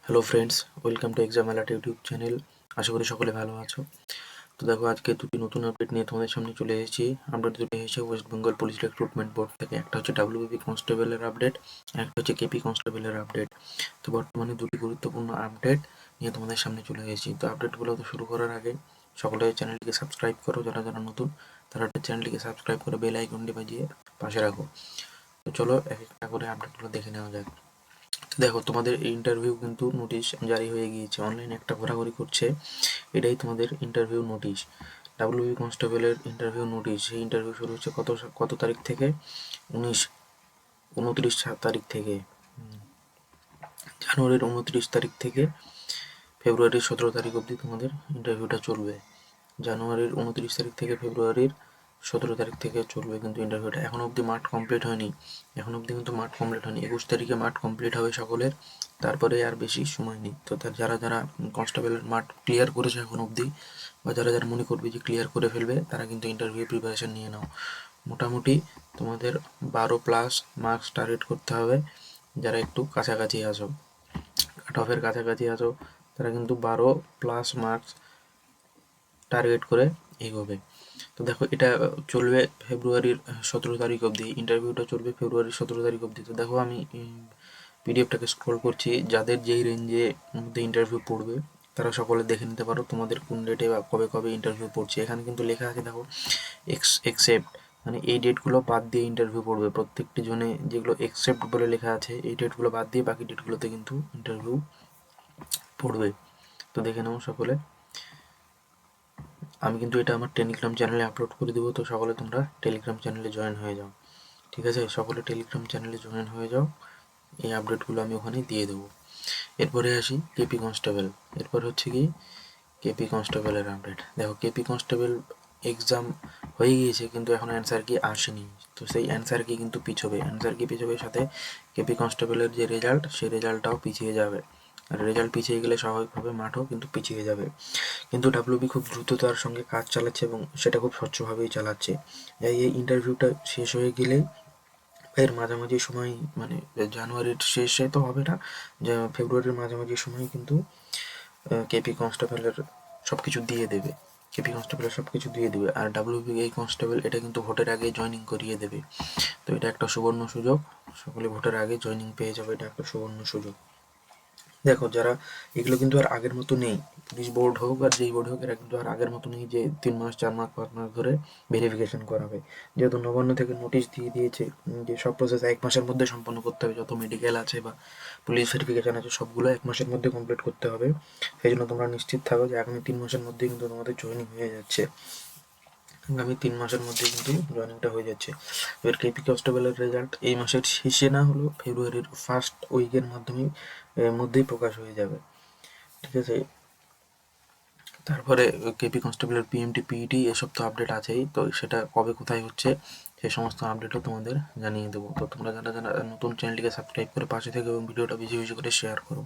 Hello friends, welcome to exam alert YouTube channel. আশা করি সকলে ভালো আছো। তো দেখো, আজকে দুটি নতুন আপডেট নিয়ে তোমাদের সামনে চলে এসেছি। আপডেট দুটি এসেছে West Bengal police recruitment board থেকে। একটা হচ্ছে ডাব্লিউবিপি কনস্টেবলের আপডেট, একটা হচ্ছে কেপি কনস্টেবলের আপডেট। তো বর্তমানে দুটি গুরুত্বপূর্ণ আপডেট নিয়ে তোমাদের সামনে চলে এসেছি। তো আপডেটগুলো তো শুরু করার আগে সকলে চ্যানেলটিকে সাবস্ক্রাইব করো, যারা যারা নতুন তারা চ্যানেলটিকে সাবস্ক্রাইব করে বেল আইকনটি বাজিয়ে পাশে রাখো। তো চলো এক একটা করে আপডেটগুলো দেখে নেওয়া যাক। দেখো, তোমাদের ইন্টারভিউ কিন্তু নোটিশ জারি হয়ে গিয়েছে, অনলাইনে একটা ঘোরাঘুরি করছে। এটাই তোমাদের ইন্টারভিউ নোটিশ, ডাব্লিউবি কনস্টেবলের ইন্টারভিউ নোটিশ। সেই ইন্টারভিউ শুরু হচ্ছে কত কত তারিখ থেকে? 29 তারিখ থেকে, জানুয়ারির 29 তারিখ থেকে ফেব্রুয়ারির 17 তারিখ অবধি তোমাদের ইন্টারভিউটা চলবে। জানুয়ারির 29 তারিখ থেকে ফেব্রুয়ারির 17 তারিখ থেকে চলবে কিন্তু ইন্টারভিউটা। এখন অবধি মাঠ কমপ্লিট হয়নি, এখন অবধি কিন্তু মাঠ কমপ্লিট হয়নি। 21 তারিখে মাঠ কমপ্লিট হবে সকলের, তারপরে আর বেশি সময় নেই। তো যারা যারা কনস্টেবলের মাঠ ক্লিয়ার করেছে এখন অবধি, বা যারা যারা মনে করবে যে ক্লিয়ার করে ফেলবে, তারা কিন্তু ইন্টারভিউ প্রিপারেশন নিয়ে নাও। মোটামুটি তোমাদের 12+ মার্কস টার্গেট করতে হবে। যারা একটু কাছাকাছি আসো, কাট অফের কাছাকাছি আসো, তারা কিন্তু 12+ মার্কস টার্গেট করে এগোবে। তো দেখো, এটা চলবে ফেব্রুয়ারির 17 তারিখ অবধি, ইন্টারভিউটা চলবে ফেব্রুয়ারির 17 তারিখ অবধি। তো দেখো, আমি পিডিএফটাকে স্ক্রল করছি। যাদের যেই রেঞ্জে মধ্যে ইন্টারভিউ পড়বে তারা সকলে দেখে নিতে পারো তোমাদের কোন ডেটে বা কবে কবে ইন্টারভিউ পড়ছে। এখানে কিন্তু লেখা আছে, দেখো, এক্সেপ্ট, মানে এই ডেটগুলো বাদ দিয়ে ইন্টারভিউ পড়বে। প্রত্যেকটি জনে যেগুলো এক্সেপ্ট বলে লেখা আছে, এই ডেটগুলো বাদ দিয়ে বাকি ডেটগুলোতে কিন্তু ইন্টারভিউ পড়বে। তো দেখে নাও সকলে। আমি কিন্তু এটা আমার টেলিগ্রাম চ্যানেলে আপলোড করে দেবো, তো সকলে তোমরা টেলিগ্রাম চ্যানেলে জয়েন হয়ে যাও। ঠিক আছে, সকলে টেলিগ্রাম চ্যানেলে জয়েন হয়ে যাও, এই আপডেটগুলো আমি ওখানে দিয়ে দেবো। এরপরে আসি কেপি কনস্টেবল। এরপর হচ্ছে কি কেপি কনস্টেবলের আপডেট। দেখো, কেপি কনস্টেবল এক্সাম হয়ে গিয়েছে কিন্তু এখন অ্যান্সার কি আসেনি। তো সেই অ্যান্সার কি কিন্তু পিছবে, অ্যান্সার কি পিছবে, সাথে কেপি কনস্টেবলের যে রেজাল্ট, সেই রেজাল্টটাও পিছিয়ে যাবে। আর রেজাল্ট পিছিয়ে গেলে স্বাভাবিকভাবে মাঠও কিন্তু পিছিয়ে যাবে। কিন্তু ডাব্লিউবি খুব দ্রুততার সঙ্গে কাজ চালাচ্ছে এবং সেটা খুব স্বচ্ছভাবেই চালাচ্ছে। এই ইন্টারভিউটা শেষ হয়ে গেলেই, এর মাঝামাঝি সময়, মানে জানুয়ারির শেষে তো হবে না, ফেব্রুয়ারির মাঝামাঝি সময় কিন্তু কেপি কনস্টেবলের সব কিছু দিয়ে দেবে। কেপি কনস্টেবলের সব কিছু দিয়ে দেবে। আর ডাব্লিউবি এই কনস্টেবল এটা কিন্তু ভোটের আগে জয়েনিং করিয়ে দেবে। তো এটা একটা সুবর্ণ সুযোগ, সকলে ভোটের আগে জয়েনিং পেয়ে যাবে, এটা একটা সুবর্ণ সুযোগ। দেখো, যারা এগুলো কিন্তু আর আগের মতো নেই, পুলিশ বোর্ড হোক আর যেই বোর্ড হোক, এরা কিন্তু আর আগের মতো নেই যে 3 মাস 4 মাস 5 মাস ধরে ভেরিফিকেশন করাবে। যেহেতু নবান্ন থেকে নোটিশ দিয়ে দিয়েছে যে সব প্রসেস 1 মাসের মধ্যে সম্পন্ন করতে হবে, যত মেডিকেল আছে বা পুলিশ ভেরিফিকেশন আছে সবগুলো 1 মাসের মধ্যে কমপ্লিট করতে হবে। সেই জন্য তোমরা নিশ্চিত থাকো যে আগামী 3 মাসের মধ্যে কিন্তু তোমাদের জয়েনিং হয়ে যাচ্ছে। আগামী 3 মাসের মধ্যে কিন্তু জয়েনিংটা হয়ে যাচ্ছে। এবার কেপি কনস্টেবলের রেজাল্ট এই মাসের শেষে না হলেও ফেব্রুয়ারির ফার্স্ট উইকের মধ্যেই প্রকাশ হয়ে যাবে। ঠিক আছে, তারপরে কেপি কনস্টেবলের পিএমটি পিইটি এসব তো আপডেট আছেই, তো সেটা কবে কোথায় হচ্ছে সেই সমস্ত আপডেটও তোমাদের জানিয়ে দেবো। তো তোমরা যারা যারা নতুন, চ্যানেলটিকে সাবস্ক্রাইব করে পাশে থেকে এবং ভিডিওটা বেশি বেশি করে শেয়ার করো।